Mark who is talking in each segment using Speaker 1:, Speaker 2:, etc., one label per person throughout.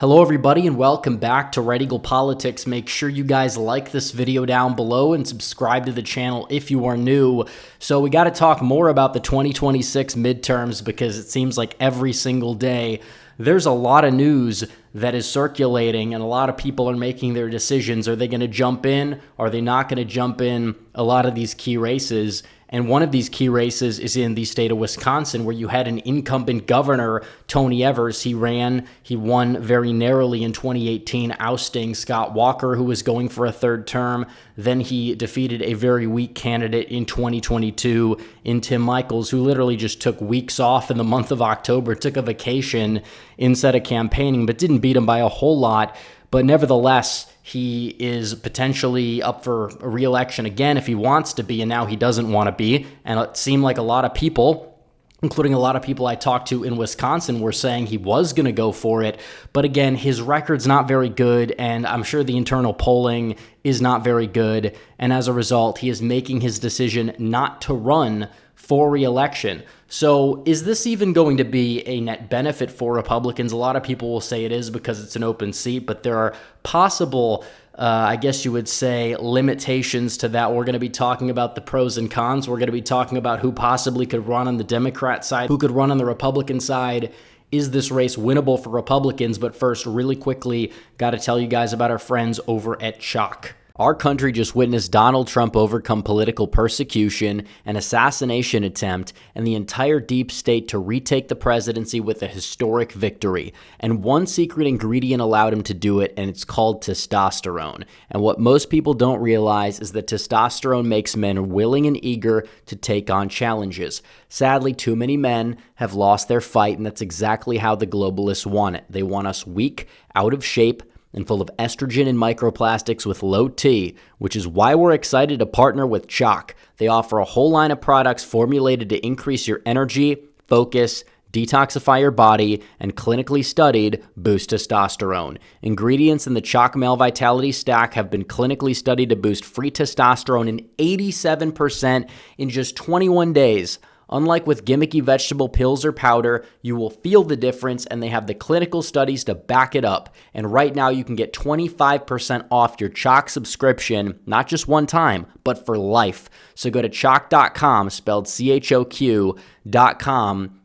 Speaker 1: Hello everybody and welcome back to Red Eagle Politics. Make sure you guys like this video down below and subscribe to the channel if you are new. So we got to talk more about the 2026 midterms because it seems like every single day there's a lot of news that is circulating and a lot of people are making their decisions. Are they going to jump in? Are they not going to jump in a lot of these key races? And one of these key races is in the state of Wisconsin, where you had an incumbent governor, Tony Evers. He won very narrowly in 2018, ousting Scott Walker, who was going for a third term. Then he defeated a very weak candidate in 2022 in Tim Michels, who literally just took weeks off in the month of October, took a vacation instead of campaigning, but didn't beat him by a whole lot. But nevertheless, he is potentially up for a re-election again if he wants to be, and now he doesn't want to be. And it seemed like a lot of people, including a lot of people I talked to in Wisconsin, were saying he was going to go for it. But again, his record's not very good, and I'm sure the internal polling is not very good. And as a result, he is making his decision not to run for re-election. So is this even going to be a net benefit for Republicans? A lot of people will say it is because it's an open seat, but there are possible, I guess you would say, limitations to that. We're going to be talking about the pros and cons. We're going to be talking about who possibly could run on the Democrat side, who could run on the Republican side. Is this race winnable for Republicans? But first, really quickly, got to tell you guys about our friends over at Chalk. Our country just witnessed Donald Trump overcome political persecution, an assassination attempt, and the entire deep state to retake the presidency with a historic victory. And one secret ingredient allowed him to do it, and it's called testosterone. And what most people don't realize is that testosterone makes men willing and eager to take on challenges. Sadly, too many men have lost their fight, and that's exactly how the globalists want it. They want us weak, out of shape, and full of estrogen and microplastics with low T, which is why we're excited to partner with Chalk. They offer a whole line of products formulated to increase your energy, focus, detoxify your body, and clinically studied boost testosterone. Ingredients in the Chalk Male Vitality Stack have been clinically studied to boost free testosterone in 87% in just 21 days. Unlike with gimmicky vegetable pills or powder, you will feel the difference, and they have the clinical studies to back it up. And right now you can get 25% off your Chalk subscription, not just one time, but for life. So go to chalk.com, spelled CHOQ.com,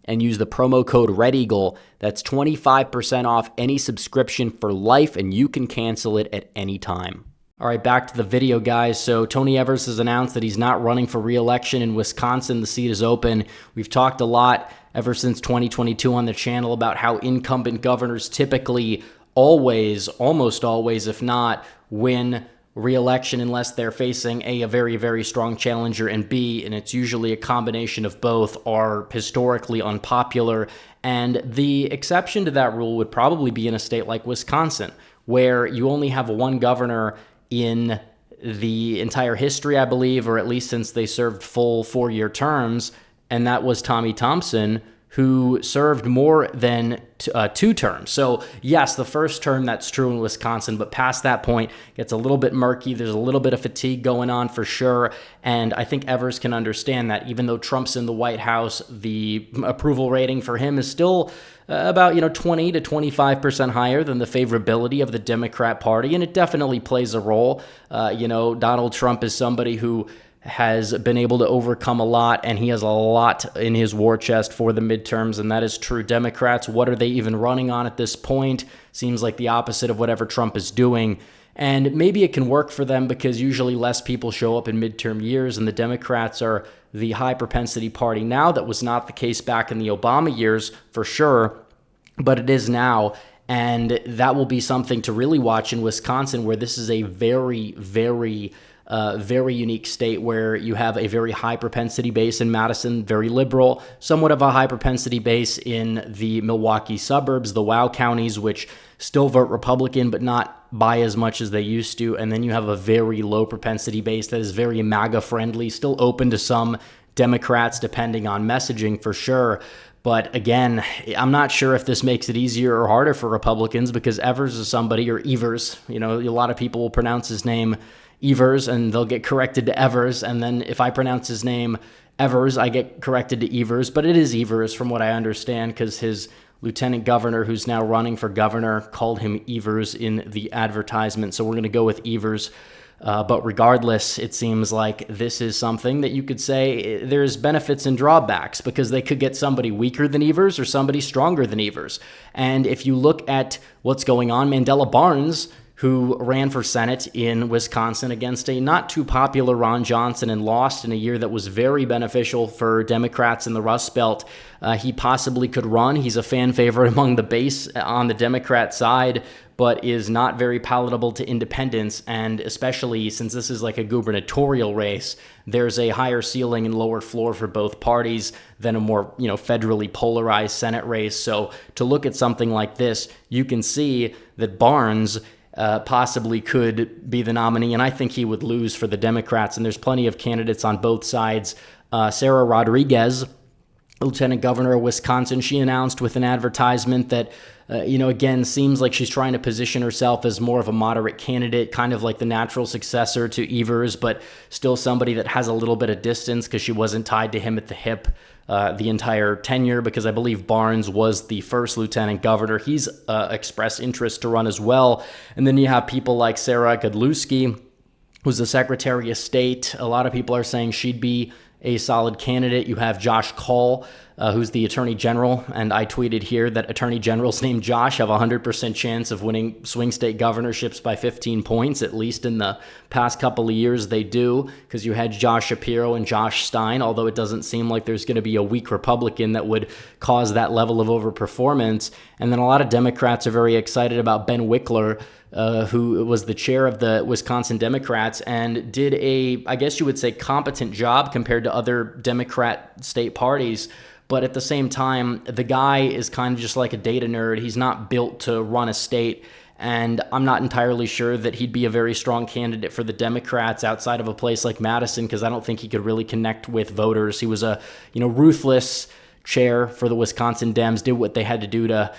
Speaker 1: and use the promo code REDEAGLE. That's 25% off any subscription for life, and you can cancel it at any time. All right, back to the video, guys. So Tony Evers has announced that he's not running for re-election in Wisconsin. The seat is open. We've talked a lot ever since 2022 on the channel about how incumbent governors typically always, almost always, if not, win re-election unless they're facing a very, very strong challenger, and B, and it's usually a combination of both, are historically unpopular. And the exception to that rule would probably be in a state like Wisconsin, where you only have one governor in the entire history, I believe, or at least since they served full 4-year terms, and that was Tommy Thompson, who served more than 2 terms. So yes, the first term, that's true in Wisconsin, but past that point, it gets a little bit murky. There's a little bit of fatigue going on for sure, and I think Evers can understand that. Even though Trump's in the White House, the approval rating for him is still about 20 to 25% higher than the favorability of the Democrat Party, and it definitely plays a role. Donald Trump is somebody who has been able to overcome a lot, and he has a lot in his war chest for the midterms, and that is true. Democrats, what are they even running on at this point? Seems like the opposite of whatever Trump is doing. And maybe it can work for them because usually less people show up in midterm years, and the Democrats are the high propensity party now. That was not the case back in the Obama years, for sure, but it is now. And that will be something to really watch in Wisconsin, where this is a very, very unique state where you have a very high propensity base in Madison, very liberal, somewhat of a high propensity base in the Milwaukee suburbs, the WOW counties, which still vote Republican, but not by as much as they used to. And then you have a very low propensity base that is very MAGA friendly, still open to some Democrats, depending on messaging for sure. But again, I'm not sure if this makes it easier or harder for Republicans, because Evers is somebody, or Evers, a lot of people will pronounce his name Evers and they'll get corrected to Evers. And then if I pronounce his name Evers, I get corrected to Evers, but it is Evers from what I understand, because his lieutenant governor who's now running for governor called him Evers in the advertisement. So we're going to go with Evers. But regardless, it seems like this is something that you could say there's benefits and drawbacks, because they could get somebody weaker than Evers or somebody stronger than Evers. And if you look at what's going on, Mandela Barnes, who ran for Senate in Wisconsin against a not too popular Ron Johnson and lost in a year that was very beneficial for Democrats in the Rust Belt. He possibly could run. He's a fan favorite among the base on the Democrat side, but is not very palatable to independents. And especially since this is like a gubernatorial race, there's a higher ceiling and lower floor for both parties than a more, federally polarized Senate race. So to look at something like this, you can see that Barnes possibly could be the nominee, and I think he would lose for the Democrats. And there's plenty of candidates on both sides. Sarah Rodriguez, Lieutenant Governor of Wisconsin, she announced with an advertisement that, again, seems like she's trying to position herself as more of a moderate candidate, kind of like the natural successor to Evers, but still somebody that has a little bit of distance because she wasn't tied to him at the hip the entire tenure, because I believe Barnes was the first lieutenant governor. He's expressed interest to run as well. And then you have people like Sarah Godlewski, who's the Secretary of State. A lot of people are saying she'd be a solid candidate. You have Josh Call, who's the Attorney General, and I tweeted here that Attorney Generals named Josh have a 100% chance of winning swing state governorships by 15 points, at least in the past couple of years they do, because you had Josh Shapiro and Josh Stein, although it doesn't seem like there's going to be a weak Republican that would cause that level of overperformance. And then a lot of Democrats are very excited about Ben Wickler, who was the chair of the Wisconsin Democrats and did I guess you would say, competent job compared to other Democrat state parties. But at the same time, the guy is kind of just like a data nerd. He's not built to run a state. And I'm not entirely sure that he'd be a very strong candidate for the Democrats outside of a place like Madison, because I don't think he could really connect with voters. He was a, ruthless chair for the Wisconsin Dems, did what they had to do to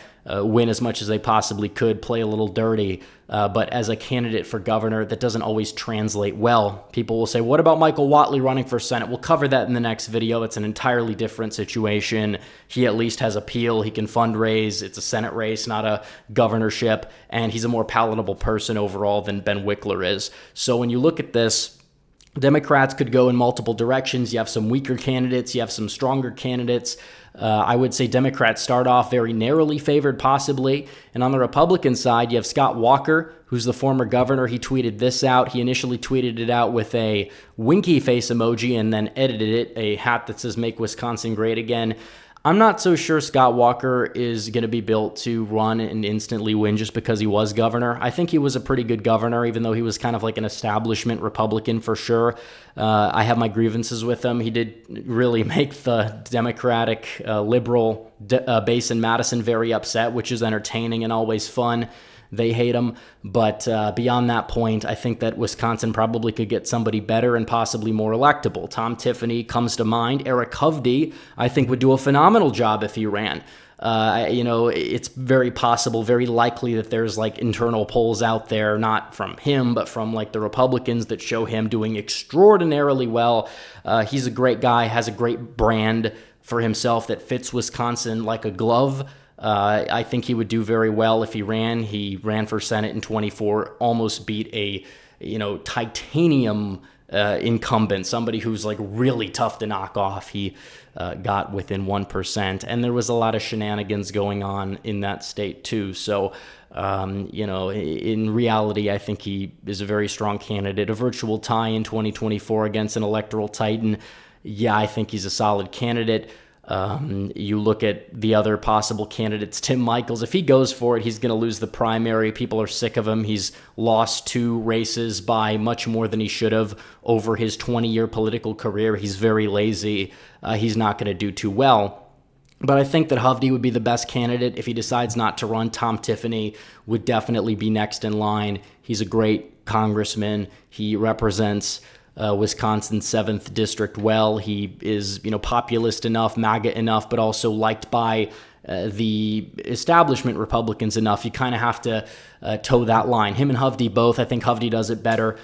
Speaker 1: win as much as they possibly could, play a little dirty. But as a candidate for governor, that doesn't always translate well. People will say, what about Michael Whatley running for Senate? We'll cover that in the next video. It's an entirely different situation. He at least has appeal. He can fundraise. It's a Senate race, not a governorship. And he's a more palatable person overall than Ben Wickler is. So when you look at this, Democrats could go in multiple directions. You have some weaker candidates. You have some stronger candidates. I would say Democrats start off very narrowly favored, possibly. And on the Republican side, you have Scott Walker, who's the former governor. He tweeted this out. He initially tweeted it out with a winky face emoji and then edited it, a hat that says "Make Wisconsin Great Again." I'm not so sure Scott Walker is going to be built to run and instantly win just because he was governor. I think he was a pretty good governor, even though he was kind of like an establishment Republican for sure. I have my grievances with him. He did really make the Democratic liberal base in Madison very upset, which is entertaining and always fun. They hate him. But beyond that point, I think that Wisconsin probably could get somebody better and possibly more electable. Tom Tiffany comes to mind. Eric Hovde, I think, would do a phenomenal job if he ran. It's very possible, very likely that there's like internal polls out there, not from him, but from like the Republicans that show him doing extraordinarily well. He's a great guy, has a great brand for himself that fits Wisconsin like a glove. I think he would do very well if he ran. He ran for Senate in 24, almost beat a, titanium incumbent, somebody who's like really tough to knock off. He got within 1%, and there was a lot of shenanigans going on in that state too. So, in reality, I think he is a very strong candidate. A virtual tie in 2024 against an electoral titan. Yeah, I think he's a solid candidate. You look at the other possible candidates, Tim Michels, if he goes for it, he's going to lose the primary. People are sick of him. He's lost 2 races by much more than he should have over his 20-year political career. He's very lazy. He's not going to do too well. But I think that Hovde would be the best candidate. If he decides not to run, Tom Tiffany would definitely be next in line. He's a great congressman. He represents Wisconsin's 7th district well. He is, populist enough, MAGA enough, but also liked by the establishment Republicans enough. You kind of have to toe that line. Him and Hovde both. I think Hovde does it better.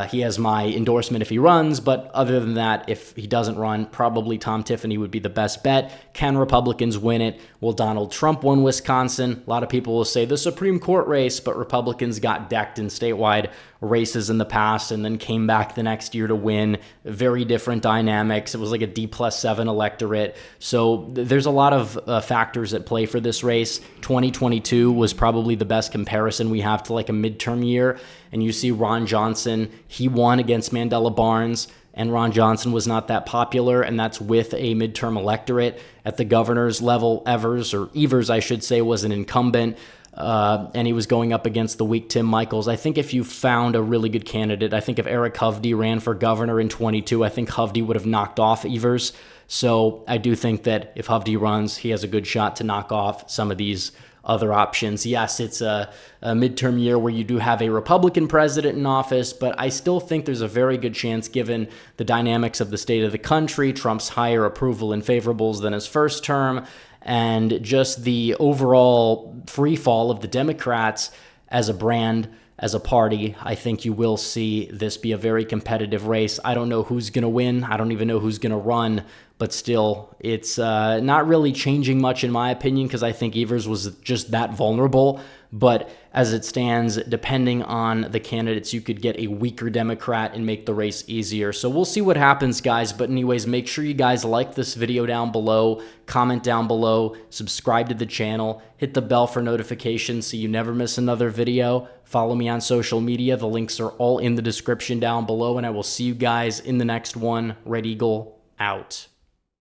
Speaker 1: He has my endorsement if he runs, but other than that, if he doesn't run, probably Tom Tiffany would be the best bet. Can Republicans win it? Well, Donald Trump won Wisconsin. A lot of people will say the Supreme Court race, but Republicans got decked in statewide races in the past and then came back the next year to win. Very different dynamics. It was like a D+7 electorate. So there's a lot of factors at play for this race. 2022 was probably the best comparison we have to like a midterm year. And you see Ron Johnson, he won against Mandela Barnes, and Ron Johnson was not that popular, and that's with a midterm electorate. At the governor's level, Evers, I should say, was an incumbent, and he was going up against the weak Tim Michels. I think if you found a really good candidate, I think if Eric Hovde ran for governor in 22, I think Hovde would have knocked off Evers. So I do think that if Hovde runs, he has a good shot to knock off some of these other options. Yes, it's a midterm year where you do have a Republican president in office, but I still think there's a very good chance, given the dynamics of the state of the country, Trump's higher approval and favorables than his first term, and just the overall free fall of the Democrats as a brand, as a party. I think you will see this be a very competitive race. I don't know who's going to win. I don't even know who's going to run, but still, it's not really changing much in my opinion, because I think Evers was just that vulnerable. But as it stands, depending on the candidates, you could get a weaker Democrat and make the race easier. So we'll see what happens, guys. But anyways, make sure you guys like this video down below, comment down below, subscribe to the channel, hit the bell for notifications so you never miss another video. Follow me on social media. The links are all in the description down below, and I will see you guys in the next one. Red Eagle out.